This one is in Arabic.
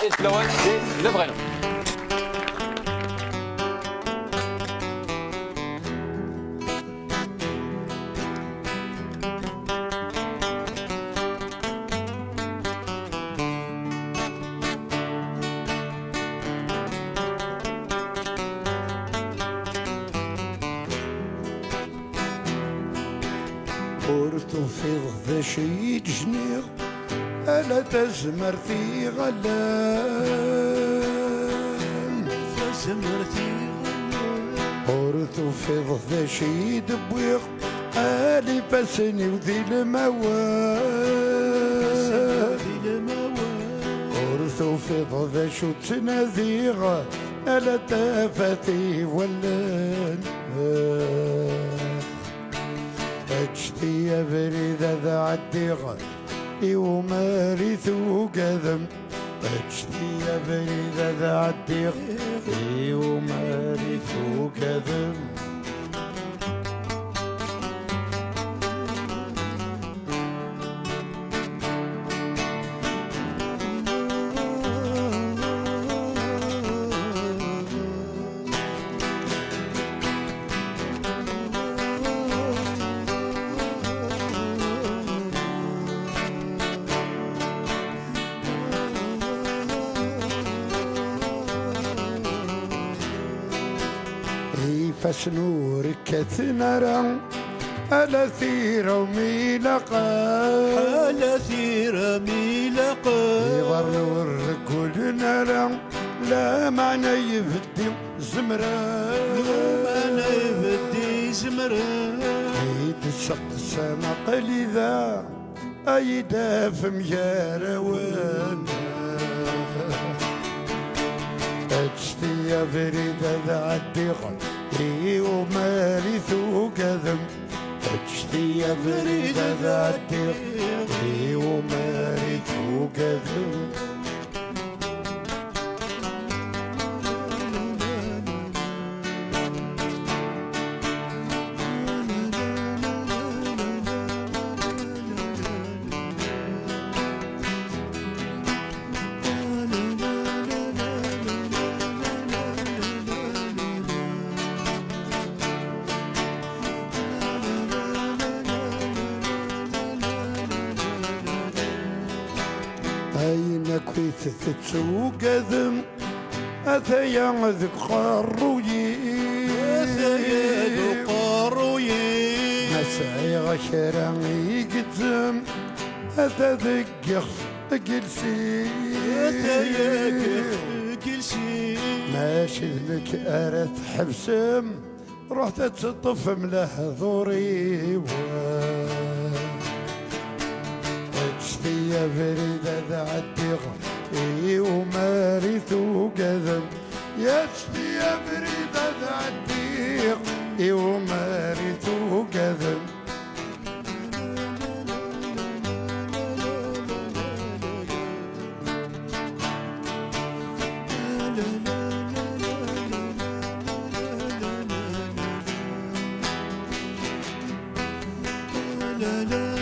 الحارس الاول للبغينه. ورثو في ضغط شيد جنيغ ألا تزمرتي غلام تزمرتي ورثو في ضغط شيد بويغ آلي بسني وذي الموال ورثو في ضغط شو تنذيغ ألا تفاتي ولان أجتي يا بريدة ذا عديغة ومارث وقدم أجتي يا بريدة ذا عديغة ومارث وقدم فسنورك كثنرا ألا ثير ميلقا ألا ثير ميلقا يغر نورك ولنرا لا معنى يفدي زمرا معنى يفدي زمرا يدسق السما قليلا أيدا فمجاروان أجتي يا فريدة ذا عديغة ومارث وقدم أجتي يا فريدة ذا عديغة ومارث وقدم أين كويت تتسوقذم أثيا ذك قروي أثيا ذك قروي مسعي غشرا يقدم أتذكخ جلسي أثيا جلسي ماشي لك أرث حبسم رحت تطف مله ظوري يا فريدة ذا عديغة ومارث وقدم يشفي يا فريدة ذا عديغة ومارث وقدم لا لا